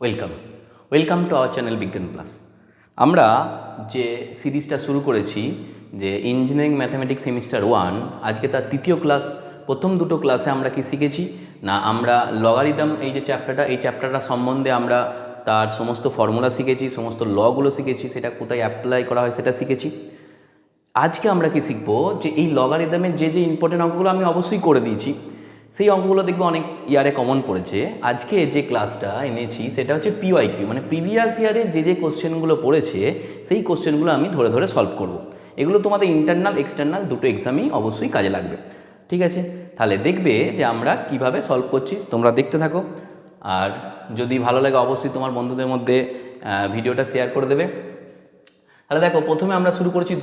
Welcome welcome to our channel বিজ্ঞান plus. আমরা যে সিরিজটা শুরু করেছি যে ইঞ্জিনিয়ারিং ম্যাথামেটিক্স সেমিস্টার 1, আজকে তার তৃতীয় ক্লাস। প্রথম দুটো ক্লাসে আমরা কি শিখেছি না, আমরা লগারিদম এই যে চ্যাপ্টারটা সম্বন্ধে আমরা তার সমস্ত ফর্মুলা শিখেছি, সমস্ত লগুলো শিখেছি, সেটা কোথায় অ্যাপ্লাই করা হয় সেটা শিখেছি। আজকে আমরা কি শিখবো যে এই লগারিদমের যে ইম্পর্টেন্ট অঙ্কগুলো আমি অবশ্যই করে দিয়েছি, সেই অঙ্কগুলো দেখবো অনেক ইয়ারে কমন পড়েছে। আজকে যে ক্লাসটা এনেছি সেটা হচ্ছে পিওয়াইকিউ, মানে প্রিভিয়াস ইয়ারে যে কোশ্চেনগুলো পড়েছে সেই কোশ্চেনগুলো আমি ধরে ধরে সলভ করব। এগুলো তোমাদের ইন্টারনাল এক্সটার্নাল দুটো এক্সামই অবশ্যই কাজে লাগবে। ঠিক আছে, তাহলে দেখবে যে আমরা কিভাবে সলভ করছি, তোমরা দেখতে থাকো। আর যদি ভালো লাগে অবশ্যই তোমার বন্ধুদের মধ্যে ভিডিওটা শেয়ার করে দেবে। তাহলে দেখো, প্রথমে আমরা শুরু করেছি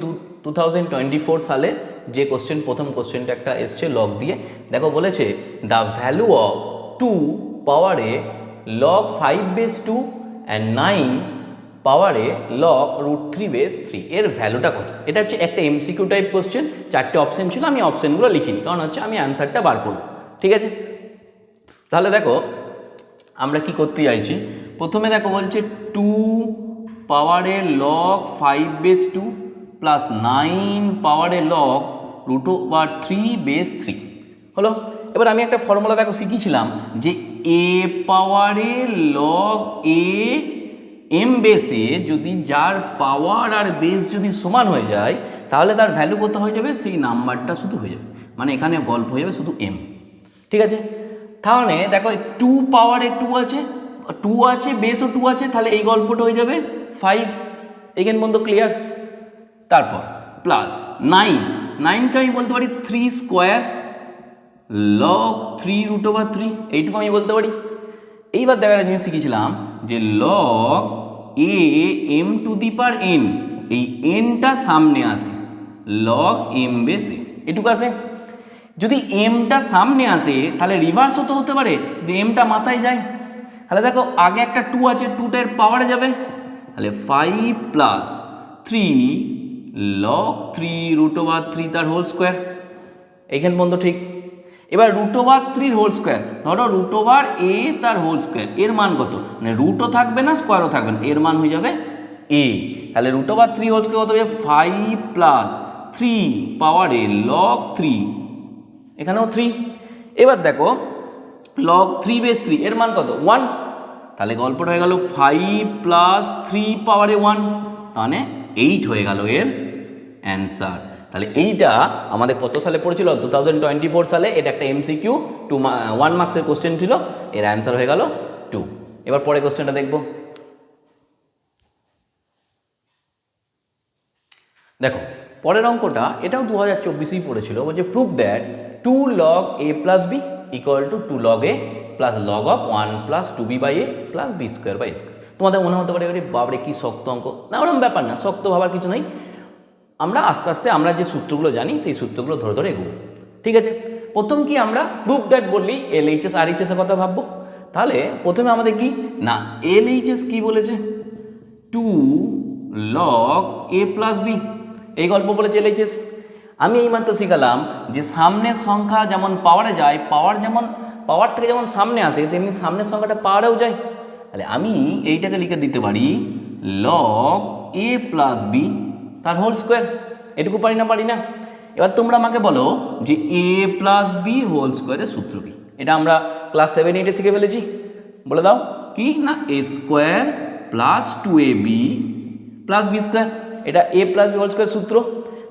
2024 সালে যে প্রথম কোশ্চেনটা একটা এসছে লগ দিয়ে। দেখো বলেছে দ্য ভ্যালু অফ 2 পাওয়ারে লগ 5/2 অ্যান্ড 9 পাওয়ারে লগ √3/3 এর ভ্যালুটা কত। এটা হচ্ছে একটা এমসিকিউ টাইপ কোশ্চেন, 4টে অপশন ছিল, আমি অপশনগুলো লিখিনি কারণ হচ্ছে আমি অ্যান্সারটা বার করব। ঠিক আছে, তাহলে দেখো আমরা কি করতে চাইছি। প্রথমে দেখো বলছে 2 পাওয়ারে লগ 5/2 প্লাস 9 পাওয়ারে লগ √3/3 হলো। এবার আমি একটা ফর্মুলা দেখো শিখিয়েছিলাম যে এ পাওয়ারে লগ এ এম বেসে যদি যার পাওয়ার আর বেস যদি সমান হয়ে যায় তাহলে তার ভ্যালু কত হয়ে যাবে, সেই নাম্বারটা শুধু হয়ে যাবে, মানে এখানে গল্প হয়ে যাবে শুধু এম। ঠিক আছে, তাহলে দেখো 2 পাওয়ারে 2 আছে বেসও 2 আছে, তাহলে এই গল্পটা হয়ে যাবে 5। এখানে বন্ধু ক্লিয়ার। তারপর প্লাস 9কে আমি বলতে পারি 3 স্কোয়ার লগ 3√3, এইটুকু আমি বলতে পারি। এইবার দেখা জিনিস শিখেছিলাম যে log A M to the power N, এই এনটা সামনে আসে লগ এম বেস এ, এটুকু আসে। যদি এমটা সামনে আসে তাহলে রিভার্স হতে পারে যে এমটা মাথায় যায়। তাহলে দেখো আগে একটা 2 আছে, 2টার পাওয়ারে যাবে, তাহলে 5 প্লাস 3 লগ 3√3 তার হোল স্কোয়ার। এইখানে বন্ধু ঠিক। এবার √3 হোল স্কোয়ার, ধরো √এ তার হোল স্কোয়ার, এর মান কত, মানে রুটও থাকবে না স্কোয়ারও থাকবে না, এর মান হয়ে যাবে এ। তাহলে √3 হোল স্কোয়ার কত হবে 5 প্লাস 3 পাওয়ারে লগ 3, এখানেও 3। এবার দেখো লগ 3/3 এর মান কত 1, তাহলে গল্পটা হয়ে গেল 5 প্লাস 3 পাওয়ারে 1, মানে 8 হয়ে গেল এর অ্যান্সার। তাহলে এইটা আমাদের কত সালে পড়েছিল 2024 সালে। এটা একটা এমসিকিউ 1 মার্কসের কোশ্চেন ছিল, এর অ্যান্সার হয়ে গেল 2। এবার পরে কোশ্চেনটা দেখব। দেখো পরের অঙ্কটা, এটাও 2024-এই পড়েছিল। বলছে prove that 2 log a plus B equal to 2 log a plus log of 1 plus 2b/a plus b²/a²। তোমাদের মনে হতে পারে বাবরে কি শক্ত অঙ্ক, না ওরকম ব্যাপার না, শক্ত ভাবার কিছু নেই। আমরা আস্তে আস্তে আমরা যে সূত্রগুলো জানি সেই সূত্রগুলো ধরে ধরে এগোবো। ঠিক আছে, প্রথম কি আমরা প্রুভ দ্যাট বললেই LHS RHS এর কথা ভাববো। তাহলে প্রথমে আমাদের কি না, LHS কি বলেছে 2 log a প্লাস বি, এই গল্প বলেছে LHS। আমি এইমাত্র শিখালাম যে সামনের সংখ্যা যেমন পাওয়ারে যায়, পাওয়ার থেকে যেমন সামনে আসে তেমনি সামনের সংখ্যাটা পাওয়ারেও যায়। তাহলে আমি এইটাকে লিখে দিতে পারি log a প্লাস বি তার হোল স্কোয়ার। এটুকু পারি না? এবার তোমরা আমাকে বলো যে a প্লাস বি হোল স্কোয়ারের সূত্র কি। এটা আমরা ক্লাস 7-8-এ শিখে ফেলেছি, বলে দাও কি না, a স্কোয়ার প্লাস 2ab প্লাস বি স্কোয়ার, এটা a plus B whole square সূত্র।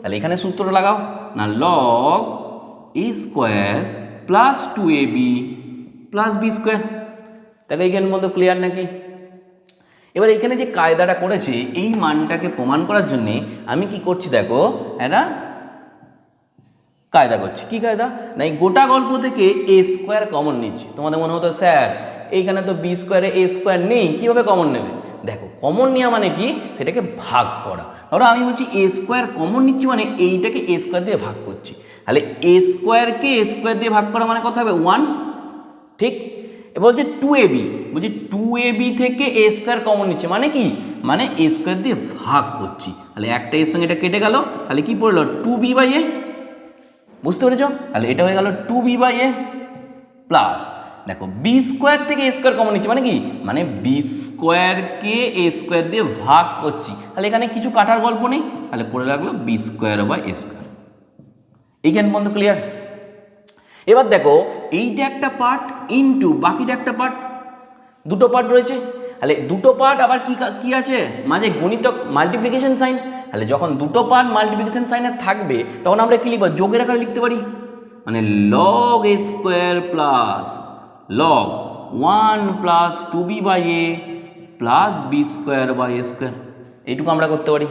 তাহলে এখানে সূত্রটা লাগাও না, log a square plus 2ab প্লাস বি স্কোয়ার। তাহলে এইখানের মধ্যে ক্লিয়ার নাকি? এবার এখানে যে কায়দাটা করেছে এই মানটাকে প্রমাণ করার জন্যে আমি কি করছি দেখো, একটা কায়দা করছি। কি কায়দা না, এই গোটা গল্প থেকে a স্কোয়ার কমন নিচ্ছি। তোমাদের মনে হতো স্যার এইখানে তো বি স্কোয়ারে a স্কোয়ার নেই, কীভাবে কমন নেবে? দেখো কমন নেওয়া মানে কি, সেটাকে ভাগ করা। ধরো আমি বলছি a স্কোয়ার কমন নিচ্ছি, মানে এইটাকে a স্কোয়ার দিয়ে ভাগ করছি। তাহলে a স্কোয়ারকে a স্কোয়ার দিয়ে ভাগ করা মানে কত হবে 1, ঠিক। এবার বলছে 2ab, বলছি 2ab থেকে a স্কোয়ার কমন নিচ্ছে, মানে কি, মানে a স্কোয়ার দিয়ে ভাগ করছি। তাহলে একটা এর সঙ্গে এটা কেটে গেল, তাহলে কি পড়লো 2b/a, বুঝতে পেরেছ? তাহলে এটা হয়ে গেল 2b/a প্লাস দেখো বি স্কোয়ার থেকে এ স্কোয়ার কমন নিচ্ছি মানে কি, মানে বি স্কোয়ারকে এ স্কোয়ার দিয়ে ভাগ করছি, তাহলে এখানে কিছু কাটার গল্প নেই, তাহলে পড়ে লাগলো B square by A square. এইখান পর্যন্ত ক্লিয়ার। এবার দেখো এইটা একটা পার্ট ইনটু বাকিটা একটা পার্ট, দুটো পার্ট রয়েছে, তাহলে দুটো পার্ট আবার কি আছে মাঝে গুণিতক মাল্টিপ্লিকেশন সাইন, তাহলে যখন দুটো পার্ট মাল্টিপ্লিকেশন সাইনে থাকবে তখন আমরা কি লিখব, যোগের আকারে লিখতে পারি, মানে log A square plus log 1 plus 2b by A plus B square by A square, এইটুকু আমরা করতে পারি।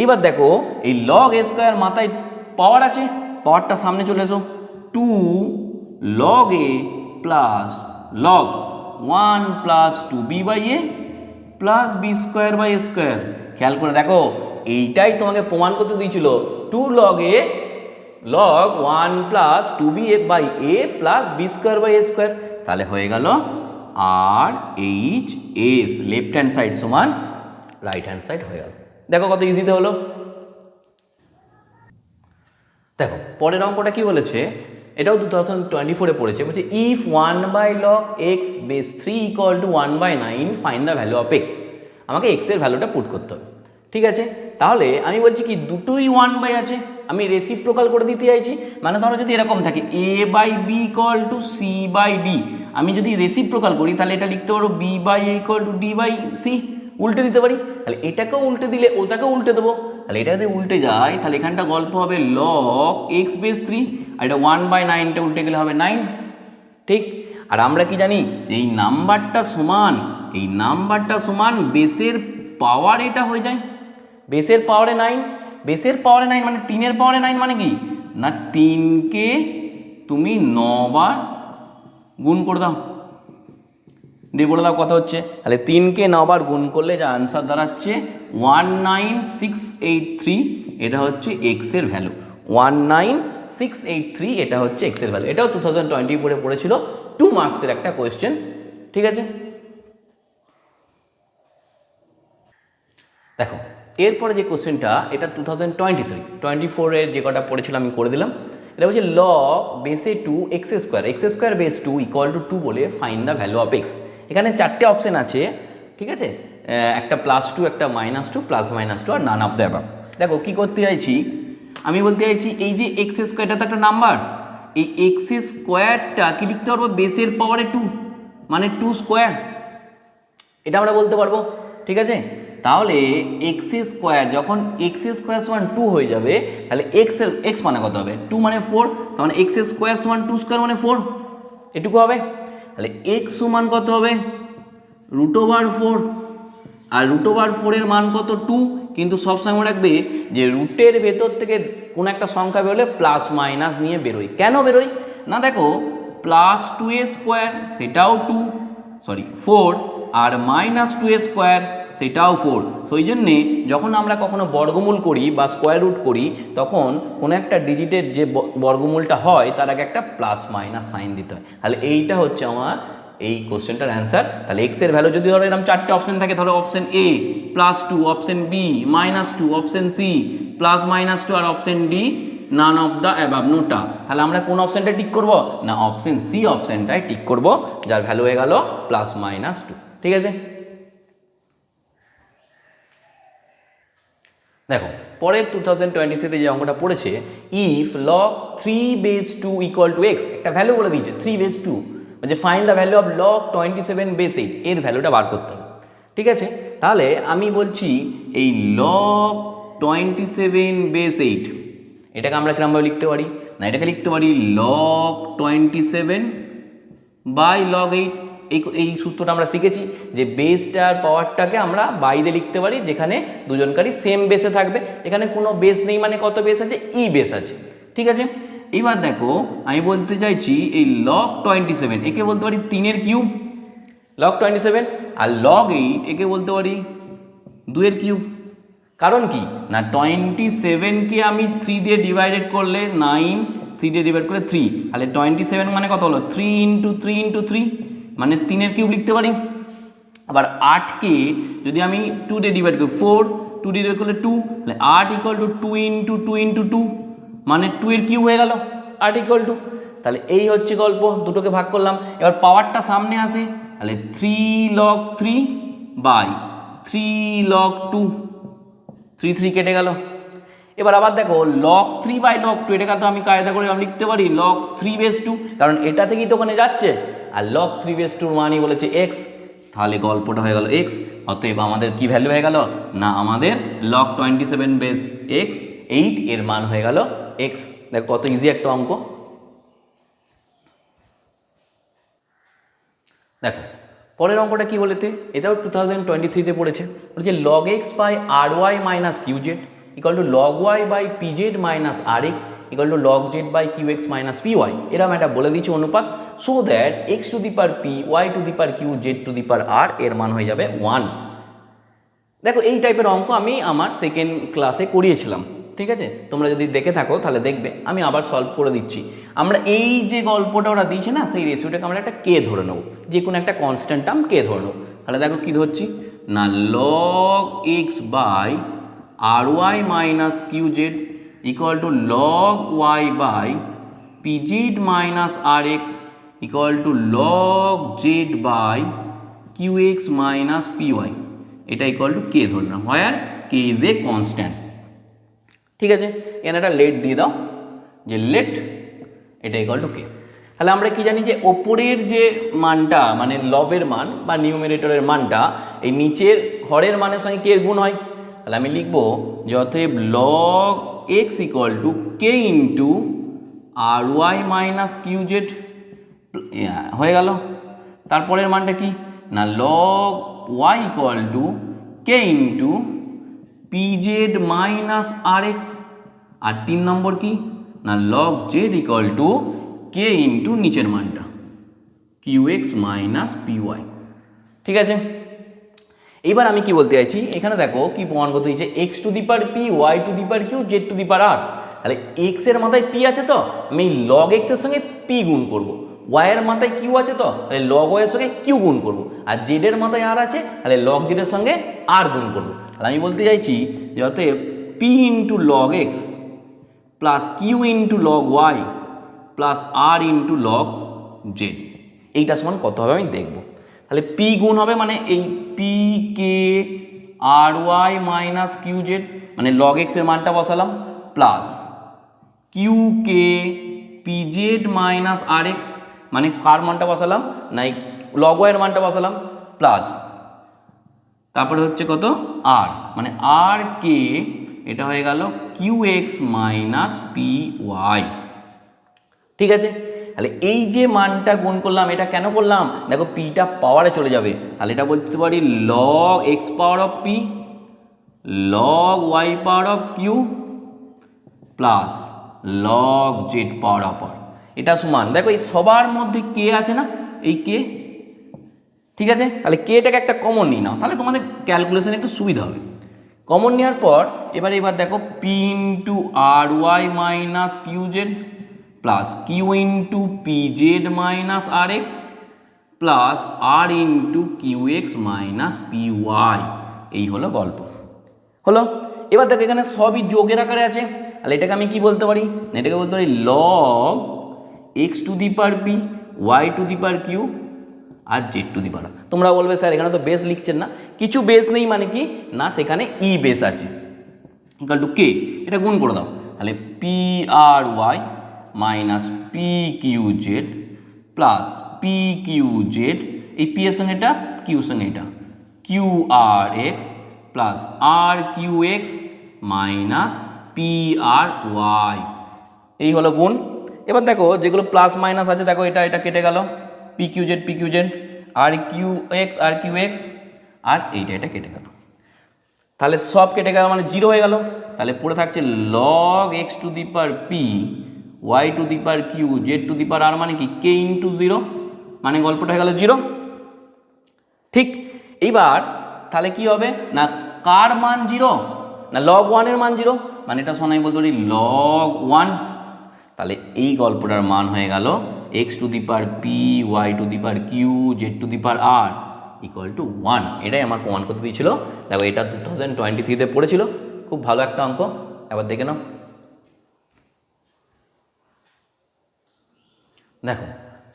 এইবার দেখো এই লগ এ স্কোয়ার মাথায় পাওয়ার আছে, পাওয়ারটা সামনে চলে এসো, 2 log A plus log 1 plus 2b by A plus B square by A square. খেয়াল করে দেখো এইটাই তোমাকে প্রমাণ করতে দিয়েছিল, 2 log a log 1 plus 2b by A plus B square by A square, তাহলে হয়ে গেল R H S, left hand side সমান রাইট হ্যান্ড সাইড হয়ে গেল। দেখো কত ইজিতে হলো। দেখো পরের অঙ্কটা কি বলেছে, এটাও 2024-এ পড়েছে, বলছে if 1 by log x base 3 equal to 1 by 9 find the value of X. আমাকে এক্সের ভ্যালুটা পুট করতে হবে, ঠিক আছে। তাহলে আমি বলছি কি দুটোই 1 বাই আছে, আমি রেসিপ্রোকাল করে দিতে চাইছি, মানে ধরো যদি এরকম থাকে a by b equal to c by d, আমি যদি রেসিপ্রোকাল করি তাহলে এটা লিখতে পারো b by a equal to d by c, উল্টে দিতে পারি, তাহলে এটাকেও উল্টে দিলে ওটাকেও উল্টে দেবো, তাহলে এটা যদি উল্টে যায় তাহলে এখানটা গল্প হবে লগ এক্স বেস 3, আর এটা 1 বাই 9টা উল্টে গেলে হবে 9, ঠিক। আর আমরা কি জানি এই নাম্বারটা সমান বেসের পাওয়ার এটা হয়ে যায়, বেসের পাওয়ারে 9, বেসের পাওয়ারে 9 মানে 3-এর পাওয়ারে 9 মানে কি না 3কে তুমি 9 বার গুণ করে দাও, দিয়ে বলে দাও কত হচ্ছে, তাহলে 3কে 9 বার গুণ করলে যা আনসার দাঁড়াচ্ছে 19683, এটা হচ্ছে এক্সের ভ্যালু, 19683 এটা হচ্ছে এক্সের ভ্যালু। এটাও 2024-এ পড়েছিল, 2 মার্কসের একটা কোয়েশ্চেন, ঠিক আছে। দেখো এরপরে যে কোশ্চেনটা, এটা 2023-24-এর যে কটা পড়েছিল আমি করে দিলাম। এটা হচ্ছে লগ বেসে 2 x square base 2 equal to 2 বলে find the value of x. এখানে 4টে অপশন আছে, ঠিক আছে, একটা +2, একটা -2, প্লাস -2 আর নান অফ দ্য অ্যাবাভ। দেখো কী করতে চাইছি, আমি বলতে চাইছি এই যে এক্স স্কোয়ারটা তো একটা নাম্বার, এই এক্স স্কোয়ারটা কি লিখতে পারবো, বেসের পাওয়ারে 2 মানে 2 স্কোয়ার, এটা আমরা বলতে পারবো, ঠিক আছে। তাহলে এক্স স্কোয়ার যখন এক্স স্কোয়ার সমান 2 হয়ে যাবে, তাহলে এক্স মানে কত হবে, 2 মানে 4, তার মানে এক্স স্কোয়ার সমান 2 স্কোয়ার মানে 4, এটুকু হবে। তাহলে এক্স সমান কত হবে, √4, আর √4-এর মান কত 2, কিন্তু সবসময় মনে রাখবে যে রুটের ভেতর থেকে কোনো একটা সংখ্যা বেরোলে প্লাস মাইনাস নিয়ে বেরোয়। কেন বেরোয় না, দেখো +2a স্কোয়ার সেটাও 4, আর -2a স্কোয়ার সেটাও 4, সো এই জন্যে যখন আমরা কখনো বর্গমূল করি বা স্কোয়ার রুট করি তখন কোনো একটা ডিজিটের যে বর্গমূলটা হয় তার আগে একটা প্লাস মাইনাস সাইন দিতে হয়। তাহলে এইটা হচ্ছে আমার এই কোশ্চেনটার অ্যান্সার। তাহলে এক্সের ভ্যালু যদি ধরো এরকম 4টে অপশন থাকে, ধরো option a +2, option b -2, option c +-2 আর option d none of the above, NOTA. তাহলে আমরা কোন অপশনটা টিক করব না, অপশন সি অপশনটাই টিক করব, যার ভ্যালু হয়ে গেল +-2, ঠিক আছে। দেখো পরের 2023-তে যে অঙ্কটা পড়েছে, if log 3 base 2 equal to x, একটা ভ্যালু বলে দিয়েছে 3 বেস 2, মানে find the value of log 27 base 8, এর ভ্যালুটা বার করতে হবে, ঠিক আছে। তাহলে আমি বলছি এই লগ 27 বেস 8, এটাকে আমরা কিরমভাবে লিখতে পারি না, এটাকে লিখতে পারি লগ 27 বাই লগ 8। এই সূত্রটা আমরা শিখেছি যে বেসটার পাওয়ারটাকে আমরা বাইরে লিখতে পারি যেখানে দুজনকারই সেম বেসে থাকবে, এখানে কোনো বেস নেই মানে কত বেস আছে, ই বেস আছে, ঠিক আছে। এবার দেখো আমি বলতে চাইছি এই লগ 27 একে বলতে পারি 3-এর কিউব লগ 27, আর লগ 8 একে বলতে পারি 2-এর কিউব। কারণ কি না 27কে আমি 3 দিয়ে ডিভাইডেড করলে 9, 3 দিয়ে ডিভাইড করলে 3, তাহলে 27 মানে কত হলো 3 × 3 × 3 মানে 3-এর কিউব লিখতে পারি। আবার 8কে যদি আমি 2 দিয়ে ডিভাইড করি 4, 2 দিয়ে ডিভাইড করলে 2, তাহলে 8 = 2 × 2 × 2 মানে 2-এর কিউব হয়ে গেল 8 = তাহলে এই হচ্ছে গল্প, দুটোকে ভাগ করলাম। এবার পাওয়ারটা সামনে আসে, তাহলে 3 log 3 বাই 3 log 2, 3 3 কেটে গেল। এবার আবার দেখো log 3 বাই log 2, এটাকে তো আমি কায়দা করে আমি লিখতে পারি log 3 বেস 2, কারণ এটা থেকেই তো ওখানে যাচ্ছে, আর log 3 বেস 2 মানই বলেছে x, তাহলে গল্পটা হয়ে গেল x। অতএব আমাদের কি ভ্যালু হয়ে গেল, না আমাদের log 27 বেস x 8 এর মান হয়ে গেল x। দেখো কত ইজি একটা অঙ্ক। দেখো পরের অঙ্কটা কি বলেছে, এটাও 2023-তে পড়েছে, বলেছে log x by R Y minus Q Z equal to log y by P Z minus R x equal to log z by Q x minus P y. এরকম একটা বলে দিচ্ছি অনুপাত, so that x to the power P, Y to the power Q, Z to the power r এর মান হয়ে যাবে 1। দেখো এই টাইপের অঙ্ক আমি আমার সেকেন্ড ক্লাসে করিয়েছিলাম, ঠিক আছে, তোমরা যদি দেখে থাকো তাহলে দেখবে, আমি আবার সলভ করে দিচ্ছি। আমরা এই যে গল্পটা ওরা দিয়েছে না, সেই রেশিওটাকে আমরা একটা কে ধরে নেবো, যে কোনো একটা কনস্ট্যান্ট টার্ম কে ধরে নেবো। তাহলে দেখো কী ধরছি না, log x by R Y minus Q Z equal to log y by P Z minus R x equal to log z by Q x minus P Y, এটা ইকুয়াল টু কে ধরলাম, where K is a constant. ঠিক আছে, এখানে একটা late দিয়ে দাও, যে late এটা ইকুয়াল টু কে। তাহলে আমরা কি জানি যে ওপরের যে মানটা মানে লবের মান বা নিউমারেটরের মানটা এই নিচের হরের মানের সঙ্গে কে এর গুণ হয়। তাহলে আমি লিখবো যে অতএব log x equal to k into r Y minus Q z হয়ে গেল। তারপরের মানটা কি না, log y equal to k into p Z minus R x, আর 3 নম্বর কি না log z equal to k into নিচের মানটা q x minus P Y. ঠিক আছে, এইবার আমি কি বলতে চাইছি, এখানে দেখো কি প্রমাণ করতে দিয়েছে, x to the power P, Y to the power Q, Z to the power r. তাহলে এক্স এর মাথায় পি আছে, তো আমি log x এর সঙ্গে পি গুণ করবো, ওয়াই এর মাথায় কিউ আছে, তো তাহলে log y এর সঙ্গে কিউ গুণ করবো, আর জেড এর মাথায় আর আছে, তাহলে log z এর সঙ্গে আর গুণ করবো। তাহলে আমি বলতে চাইছি যে অতএব p into log x plus q into log y plus r into log z, এইটা সমান কত হবে আমি দেখব। তাহলে পি গুণ হবে মানে এই পি কে r Y minus Q z, মানে log x এর মানটা বসালাম, প্লাস কিউ কে পি জেড মাইনাস আর এক্স, মানে কার মানটা বসালাম না এই log y এর মানটা বসালাম, প্লাস তারপরে হচ্ছে কত আর, মানে আর কে, এটা হয়ে গেল Q x minus P Y. ঠিক আছে, তাহলে এই যে মানটা গুণ করলাম, এটা কেন করলাম, দেখো পিটা পাওয়ারে চলে যাবে, তাহলে এটা বলতে পারি log x power of p log y power of q plus log z power of r, এটা সমান, দেখো এই সবার মধ্যে কে আছে না, এই কে। ঠিক আছে, তাহলে কেটাকে একটা কমন নিয়ে নাও, তাহলে তোমাদের ক্যালকুলেশন একটু সুবিধা হবে। কমন নেওয়ার পর এবার দেখো p into r Y minus Q z plus q into p Z minus আর x plus r into q x minus P y, এই হলো গল্প। হলো, এবার দেখো এখানে সবই যোগের আকারে আছে, তাহলে এটাকে আমি কি বলতে পারি, এটাকে বলতে পারি log x to the power P, Y to the power q আর জেড টু দি পার। তোমরা বলবে স্যার এখানে তো বেস লিখছেন না, কিছু বেস নেই মানে কি না, সেখানে ই বেস আছে ইকুয়াল টু কে, এটা গুণ করে দাও, তাহলে p r Y minus p q z plus p q z, এই পি এর সঙ্গে এটা, কিউর সঙ্গে এটা, q r x plus r q x minus p r y, এই হলো গুণ। এবার দেখো যেগুলো প্লাস মাইনাস আছে, দেখো এটা এটা কেটে গেল, পি কিউ জেড আর কিউ এক্স আর এইটা এটা কেটে গেল, তাহলে সব কেটে গেল মানে জিরো হয়ে গেল। তাহলে পড়ে থাকছে log x to the power P, Y to the power Q, Z to the power r, মানে কি কে ইন্টু জিরো, মানে গল্পটা হয়ে গেল জিরো। ঠিক, এইবার তাহলে কি হবে না, কার মান জিরো না log 1 এর মান জিরো, মানে এটা শোনাই বলতে পারি log 1। তাহলে এই গল্পটার মান হয়ে গেল X to the power P, Y to the power Q, Z to the power R equal to 1। এটাই আমার প্রমাণ করতে দিয়েছিল। দেখো এটা 2023-তে পড়েছিল, খুব ভালো একটা অঙ্ক, এবার দেখে নাও। দেখো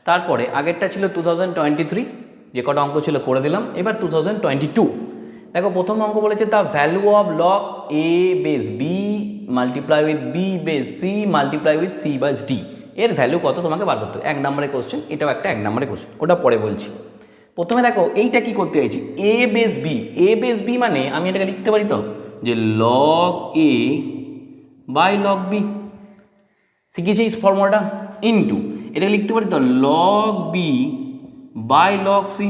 তারপরে আগেরটা ছিল 2023, যে কটা অঙ্ক ছিল করে দিলাম। এবার 2022। দেখো প্রথম অঙ্ক বলেছে the value of log A base B multiply with B base C multiply with C base D, এর ভ্যালু কত তোমাকে বার করতে হবে। 1 নম্বরের কোশ্চেন, এটাও একটা 1 নম্বরের কোশ্চেন, ওটা পরে বলছি। প্রথমে দেখো এইটা কি করতে চাইছি, A base B. A base B মানে আমি এটাকে লিখতে পারি তো যে log A by log B, শিখেছি এই ফর্মুলাটা, ইনটু এটাকে লিখতে পারি তো log B by log C,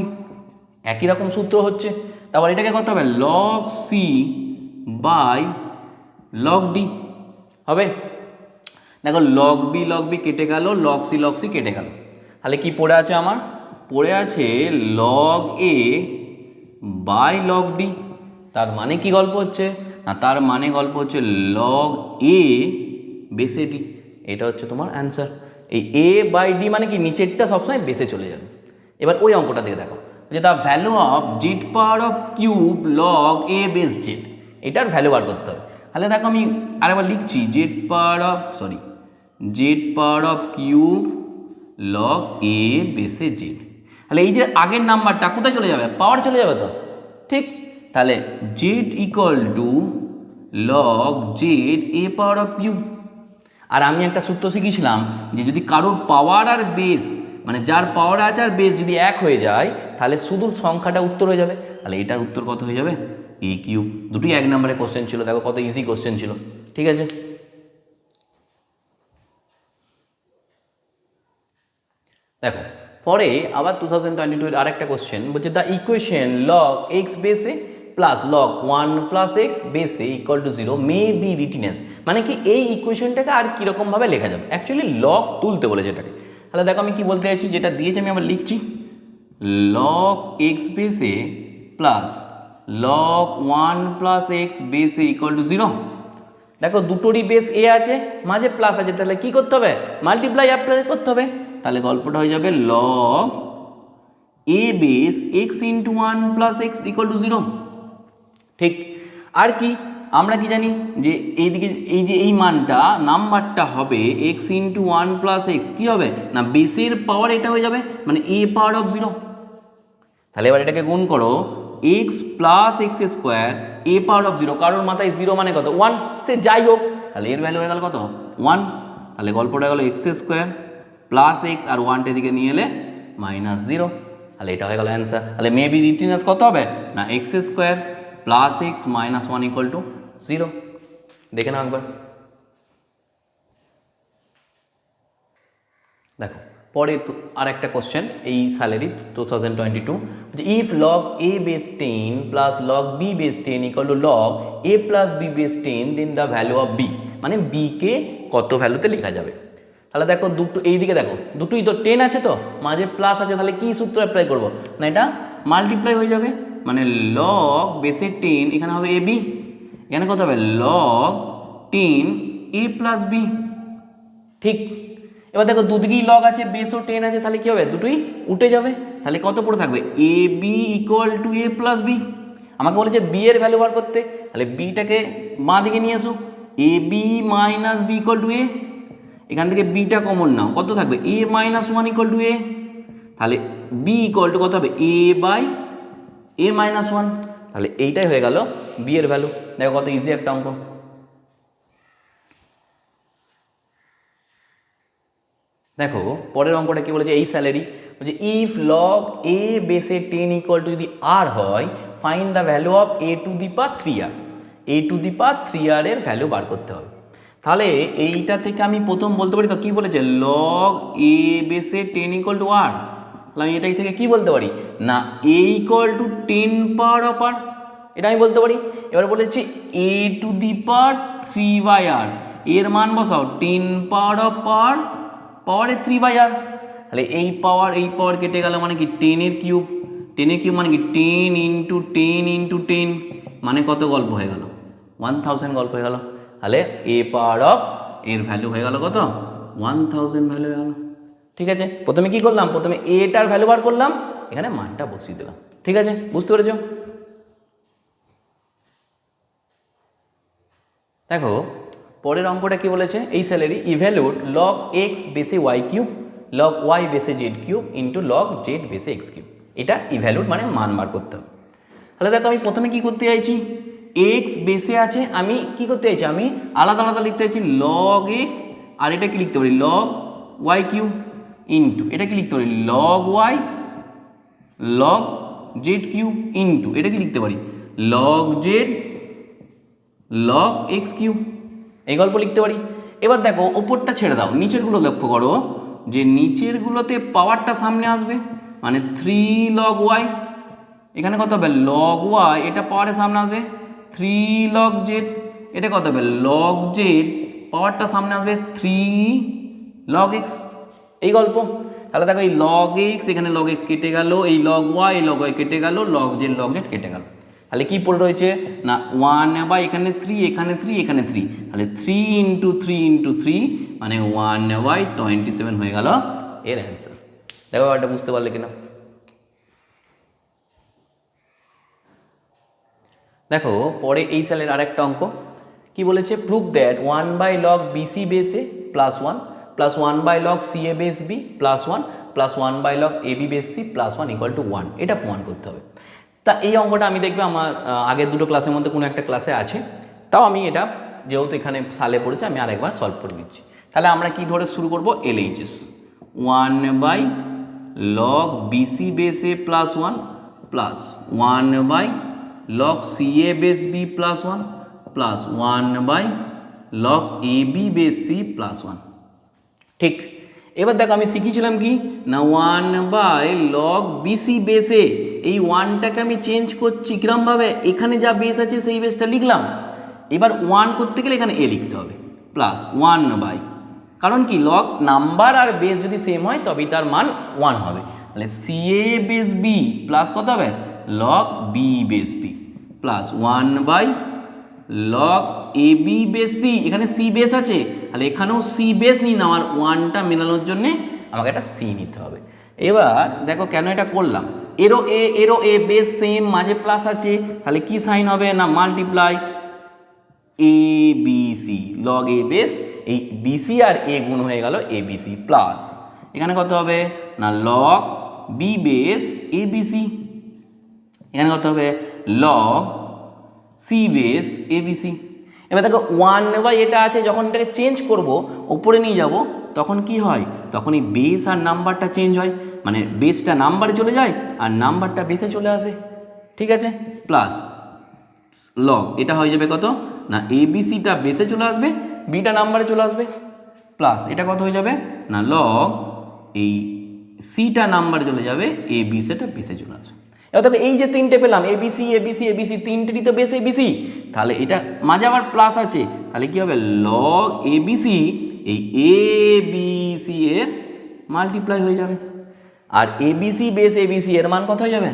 একই রকম সূত্র হচ্ছে। তারপর এটাকে করতে হবে log C by log D হবে। দেখো লগ বি কেটে গেল, লগ সি কেটে গেল, তাহলে কি পড়ে আছে আমার, পড়ে আছে log A by log D. তার মানে কি গল্প হচ্ছে না, তার মানে গল্প হচ্ছে লগ এ বেসে ডি, এটা হচ্ছে তোমার অ্যান্সার। এই এ বাই ডি মানে কি, নিচেরটা সবসময় বেসে চলে যাবে। এবার ওই অঙ্কটা দিয়ে দেখো যে the value of z power of cube log A base z, এটার ভ্যালু বার করতে হবে। তাহলে দেখো আমি আরেকবার লিখছি z power of cube log a বেসে জেড। তাহলে এই যে আগের নাম্বারটা কোথায় চলে যাবে, পাওয়ার চলে যাবে তো, ঠিক। তাহলে z equal to log z a power of cube. আর আমি একটা সূত্র শিখিয়েছিলাম যে যদি কারোর পাওয়ার আর বেস, মানে যার পাওয়ার আছে আর বেস যদি এক হয়ে যায় তাহলে শুধু সংখ্যাটা উত্তর হয়ে যাবে। তাহলে এটার উত্তর কত হয়ে যাবে, এ কিউব। দুটোই 1 নম্বরের কোশ্চেন ছিল, দেখো কত ইজি কোশ্চেন ছিল, ঠিক আছে। দেখো পরে আবার 2022 আরেকটা কোশ্চেন বলছে দ্য ইকুয়েশন লগ এক্স বেসে প্লাস লগ 1 প্লাস এক্স বেসে equal to 0 may be written as, মানে কি এই ইকুয়েশনটাকে আর কীরকমভাবে লেখা যাবে, অ্যাকচুয়ালি লগ তুলতে বলেছে এটাকে। তাহলে দেখো আমি কি বলতে চাইছি, যেটা দিয়েছি আমি আবার লিখছি লগ এক্স বেসে প্লাস লগ 1 প্লাস এক্স বেসে ইকুয়াল টু 0। দেখো দুটোরই বেস এ আছে, মাঝে প্লাস আছে, তাহলে কি করতে হবে, মাল্টিপ্লাই অ্যাপ্লাই করতে হবে। তাহলে গল্পটা হয়ে যাবে log A base x into 1 plus x equal to 0, ঠিক। আর কি আমরা কি জানি যে এইদিকে এই যে এই মানটা নাম্বারটা হবে এক্স ইন্টু 1 প্লাস এক্স, কী হবে না বেসের পাওয়ার এটা হয়ে যাবে, মানে এ পাওয়ার অফ 0। তাহলে এবার এটাকে গুণ করো x plus x square A power of 0, কারোর মাথায় 0 মানে কত 1, সে যাই হোক, তাহলে এর ভ্যালু হয়ে গেল কত 1। তাহলে গল্পটা গেল এক্স স্কোয়ার প্লাস এক্স আর 1টা দিকে নিয়ে এলে -0, তাহলে এটা হয়ে গেল অ্যান্সার। তাহলে মেবি রিটেন অ্যাজ কত হবে না x square plus x minus 1 equal to 0। দেখে নাও একবার। দেখো পরে আর একটা কোশ্চেন এই স্যালারি 2022, if log A base 10 plus log B base 10 equal to log A plus B base 10 then the value of B, মানে বি কে কত ভ্যালুতে লেখা যাবে। তাহলে দেখো দুটো এইদিকে দেখো দুটোই তো 10 আছে, তো মাঝে প্লাস আছে, তাহলে কি সূত্র অ্যাপ্লাই করবো না এটা মাল্টিপ্লাই হয়ে যাবে, মানে লগ বেসে 10 এখানে হবে এ বি, এখানে কত হবে লগ 10 এ প্লাস বি, ঠিক। এবার দেখো দুদিকেই লগ আছে, বেসও 10 আছে, তাহলে কী হবে দুটোই উঠে যাবে, তাহলে কত পড়ে থাকবে a b equal to a plus b. আমাকে বলেছে বি এর ভ্যালু বার করতে, তাহলে বিটাকে বাঁ দিকে নিয়ে এসো, a b minus b equal to a, এখান থেকে বিটা কমন নাও, কত থাকবে a minus 1 equal to a, তাহলে বি ইকুয়াল টু কত হবে এ বাই এ মাইনাস 1, তাহলে এইটাই হয়ে গেল বি এর ভ্যালু। দেখো কত ইজি একটা অঙ্ক। দেখো পরের অঙ্কটা কি বলেছে, এই স্যালারি বলছে ইফ লগ এ বেসে 10 ইকুয়াল টু যদি আর হয় find the value of A two the power 3r, A two the power 3r এর ভ্যালু বার করতে হবে। তাহলে এইটা থেকে আমি প্রথম বলতে পারি তো কি বলেছে লগ এ বেসে 10 ইকুয়াল টু আর, তাহলে আমি এটাই থেকে কি বলতে পারি না এ equal two 10 power of r, এটা আমি বলতে পারি। এবার বলেছি এ টু দি পাওয়ার 3/r, এর মান বসাও 10 পাওয়ার অফ পাওয়ারে 3/r, তাহলে এই পাওয়ার কেটে গেল, মানে কি 10 এর কিউব মানে কি 10 ইন্টু 10 ইন্টু 10, মানে কত গল্প হয়ে গেল 1000 গল্প হয়ে গেল। তাহলে এ পাওয়ার অফ এর ভ্যালু হয়ে গেল কত 1000 ভ্যালু হয়ে গেল, ঠিক আছে। প্রথমে কি করলাম, প্রথমে এটার ভ্যালু বার করলাম, এখানে মানটা বসিয়ে দিলাম, ঠিক আছে, বুঝতে পেরেছ। দেখো পরের অঙ্কটা কি বলেছে, এই স্যালারি ইভ্যালুয়েট লগ এক্স বেসে ওয়াই কিউব লগ ওয়াই বেসে Z cube into log Z বেসে এক্স কিউব। এটা ইভ্যালুট মানে মান বার করতে হবে। তাহলে দেখো আমি প্রথমে কি করতে চাইছি, এক্স বেসে আছে, আমি কি করতে চাইছি, আমি আলাদা আলাদা লিখতে চাইছি লগ এক্স, আর এটা কি লিখতে পারি লগ ওয়াই কিউব ইন্টু এটা কি লিখতে পারি log Y log Z cube into এটা কি লিখতে পারি log Z log X cube, এই গল্প লিখতে পারি। এবার দেখো ওপরটা ছেড়ে দাও, নিচেরগুলো লক্ষ্য করো যে নিচেরগুলোতে পাওয়ারটা সামনে আসবে, মানে 3 লগ ওয়াই, এখানে কত হবে লগ ওয়াই, এটা পাওয়ারের সামনে আসবে 3 লগ জেড, এটা কত হবে লগ জেড, পাওয়ারটা সামনে আসবে 3 লগ এক্স, এই গল্প। তাহলে দেখো এই লগ এক্স, এখানে লগ এক্স কেটে গেল, এই লগ ওয়াই কেটে গেল, লগ জেড কেটে গেল। তাহলে কি পড়ে রয়েছে না 1/, এখানে 3 এখানে 3 এখানে 3, তাহলে 3 ইন্টু 3 ইন্টু 3 মানে 1/27 হয়ে গেল এর অ্যান্সার। দেখো এটা বুঝতে পারলে কিনা। দেখো পরে এই সালের আরেকটা অঙ্ক কি বলেছে, prove that 1/log BC base A plus 1 plus 1/log CA base B plus 1 plus 1/log AB base C plus 1 equal to 1, এটা প্রমাণ করতে হবে। তা এই অঙ্কটা আমি দেখবে আমার আগের দুটো ক্লাসের মধ্যে কোনো একটা ক্লাসে আছে, তাও আমি এটা যেহেতু এখানে সালে পড়েছে আমি আরেকবার সলভ করে দিচ্ছি। তাহলে আমরা কি ধরে শুরু করব, LHS 1/log BC বেস এ plus 1 plus 1/log CA base B plus 1 plus 1/log AB base C plus 1। ঠিক, এবার দেখো আমি শিখিয়েছিলাম কি না 1/log BC বেসে এই 1টাকে আমি চেঞ্জ করছি কিরমভাবে, এখানে যা বেস আছে সেই বেসটা লিখলাম, এবার 1 করতে গেলে এখানে এ লিখতে হবে প্লাস 1/, কারণ কি লগ নাম্বার আর বেস যদি সেম হয় তবেই তার মান 1 হবে। তাহলে CA বেস বি প্লাস কত হবে log B base B plus 1/log AB base C, এখানে সি বেস আছে তাহলে এখানেও সি বেস নিই না, আমার 1টা মেলানোর জন্যে আমাকে একটা সি নিতে হবে। এবার দেখো কেন এটা করলাম, এরও এ বেস সেম, মাঝে প্লাস আছে, তাহলে কি সাইন হবে না মাল্টিপ্লাই ABC লগ এ বেস, এই BC আর এ গুণ হয়ে গেল ABC প্লাস এখানে কত হবে না লগ বি বেস ABC, এখানে কত হবে লগ সি বেস ABC। এবার দেখো 1/, এটা আছে, যখন এটাকে চেঞ্জ করব উপরে নিয়ে যাব তখন কি হয়, তখন এই বেস আর নাম্বারটা চেঞ্জ হয়, মানে বেসটা নাম্বারে চলে যায় আর নাম্বারটা বেসে চলে আসে, ঠিক আছে, প্লাস লগ এটা হয়ে যাবে কত না ABCটা বেসে চলে আসবে, বিটা নাম্বারে চলে আসবে, প্লাস এটা কত হয়ে যাবে না লগ এই সিটা নাম্বারে চলে যাবে, ABCটা বেসে চলে আসবে। এবার দেখো এই যে তিনটে পেলাম ABC ABC ABC, তিনটেরই তো বেস ABC, তাহলে এটা মাঝে আবার প্লাস আছে, তাহলে কি হবে লগ ABC এই ABC এর মাল্টিপ্লাই হয়ে যাবে, আর ABC বেস ABC এর মান কত হয়ে যাবে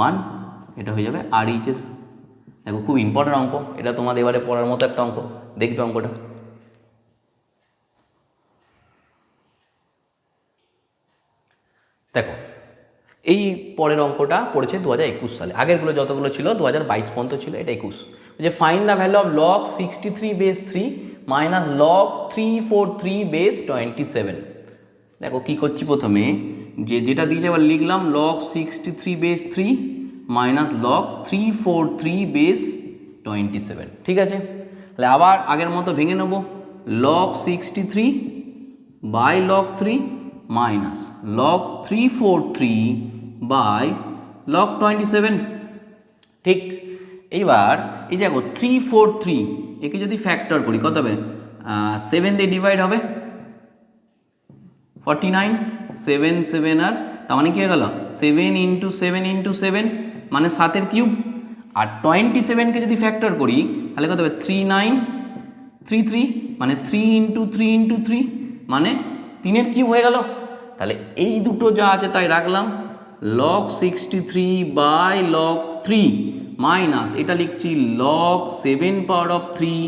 1, এটা হয়ে যাবে RHS। দেখো খুব ইম্পর্টেন্ট অঙ্ক এটা, তোমাদের এবারে পড়ার মতো একটা অঙ্ক, দেখবে অঙ্কটা। দেখো এই পরের অঙ্কটা পড়েছে 2021 সালে, আগেরগুলো যতগুলো ছিল 2022 পর্যন্ত ছিল, এটা 21, যে find the value of log 63 base 3 minus log 343 base 27। দেখো কি করছি, প্রথমে যেটা দিয়েছে এবার লিখলাম log 63 base 3 minus log 343 base 27, ঠিক আছে। তাহলে আবার আগের মতো ভেঙে নেব, log 63 by log 3 minus log 343 by log 27, ঠিক। এইবার এই দেখো 343 একে যদি ফ্যাক্টর করি কত হবে 7 দিয়ে ডিভাইড হবে 49, 7 7 আর তার মানে কি হয়ে গেল 7 ইন্টু 7 ইন্টু 7 মানে 7 কিউব, আর 27কে যদি ফ্যাক্টর করি তাহলে কত হবে 3933 মানে 3 ইন্টু 3 ইন্টু 3 মানে 3 কিউব হয়ে গেল। তাহলে এই দুটো যা আছে তাই রাখলাম, লগ 63 বাই লগ 3 মাইনাস এটা লিখছি লগ 7 পাওয়ার অফ 3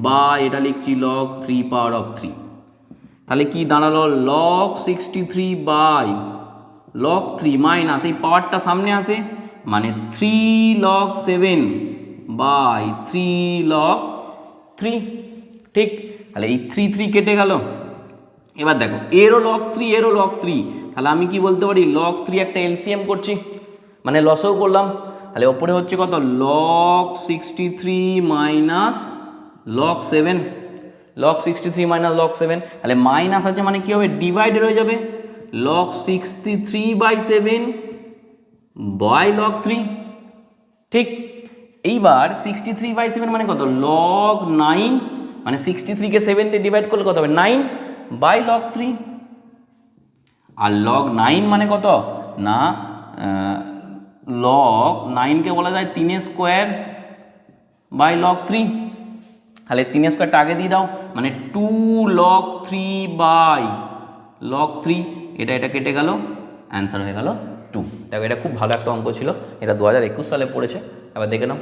বা এটা লিখছি লগ 3 পাওয়ার অফ 3, তাহলে কি দাঁড়ালো লগ 63 বাই লগ 3 মাইনাস এই পাওয়ারটা সামনে আসে মানে 3 লগ 7 বাই 3 লগ 3, ঠিক। তাহলে এই 3 3 কেটে গেল, এবার দেখো এরও লগ 3 এরও লগ 3, তাহলে আমি কি বলতে পারি লগ 3 একটা এলসিএম করছি, মানে লসও করলাম, তাহলে ওপরে হচ্ছে কত log 63 minus log 7, log 63 minus log 7, তাহলে মাইনাস আছে মানে কি হবে ডিভাইডেড হয়ে যাবে লগ 63/7 বাই লগ 3, ঠিক। এইবার 63/7 মানে কত লগ 9, মানে 63কে 7 দিয়ে ডিভাইড করলে কত হবে 9 বাই লগ 3, আর লগ 9 মানে কত না লগ 9কে বলা যায় 3 স্কোয়ার বাই লগ 3, তাহলে 3 স্কোয়ারটা আগে দিয়ে দাও, মানে 2 লগ 3 বাই লগ 3, এটা কেটে গেল, অ্যান্সার হয়ে গেল 2। দেখো এটা খুব ভালো একটা অঙ্ক ছিল, এটা 2021 সালে পড়েছে, এবার দেখে নাও।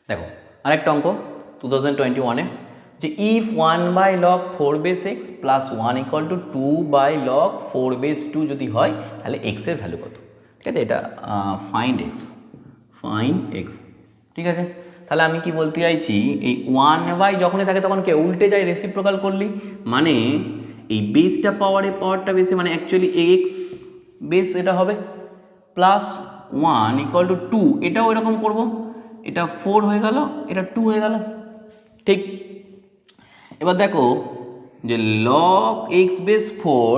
দেখো আরেকটা অঙ্ক 2021-এ, যে if 1 log 4 base x plus 1 equal to 2 log 4 base 2 যদি হয় তাহলে x এর ভ্যালু কত, ঠিক আছে, এটা ফাইন্ড এক্স, ঠিক আছে। তাহলে আমি কি বলতে চাইছি এই 1 যখনই থাকে তখন কে উল্টে যায় রেসিপ্রোকাল করলি, মানে এই বেসটা পাওয়ারটা বেশি, মানে অ্যাকচুয়ালি এক্স বেস এটা হবে প্লাস 1 ইকুয়াল টু 2, এটাও এরকম করবো, এটা 4 হয়ে গেল, এটা 2 হয়ে গেল, ঠিক। এবার দেখো যে log x base 4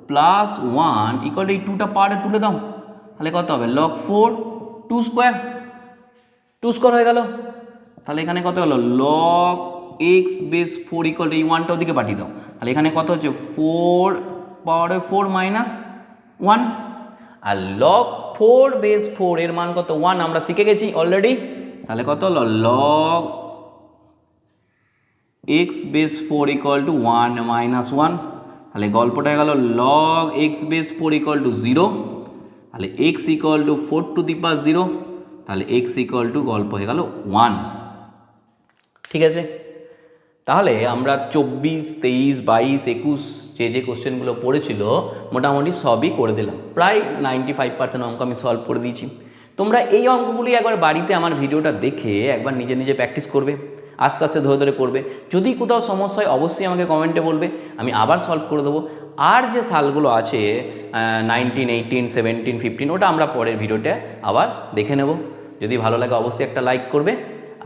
plus 1 equal two এই 2টা পাওয়ারে তুলে দাও, তাহলে কত হবে লগ 4 2 স্কোয়ার হয়ে গেল, তাহলে এখানে কত হলো log x base 4 equal two এই 1টা ওদিকে পাঠিয়ে দাও, তাহলে এখানে কত হচ্ছে 4 পাওয়ারে 4 মাইনাস 1, আর লগ 4 বেস 4 এর মান কত 1 আমরা শিখে গেছি অলরেডি, তাহলে কত হলো log x base 4 equal to 1 minus 1, তাহলে গল্পটা হয়ে গেল log x base 4 equal to 0, তাহলে x equal to 4 to the power 0, তাহলে এক্স ইকুয়াল টু গল্প হয়ে গেল 1, ঠিক আছে। তাহলে আমরা 24, 23, 22, 21 যে কোশ্চেনগুলো পড়েছিল মোটামুটি সবই করে দিলাম, প্রায় 95% অঙ্ক আমি সলভ করে দিয়েছি। তোমরা এই অঙ্কগুলি একবার বাড়িতে আমার ভিডিওটা দেখে একবার নিজে প্র্যাকটিস করবে, আস্তে আস্তে ধরে করবে, যদি কোথাও সমস্যা হয় অবশ্যই আমাকে কমেন্টে বলবে, আমি আবার সলভ করে দেবো। আর যে সালগুলো আছে 19, 18, 17, 15 ওটা আমরা পরের ভিডিওতে আবার দেখে নেব। যদি ভালো লাগে অবশ্যই একটা লাইক করবে,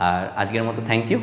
আর আজকের মতো থ্যাংক ইউ।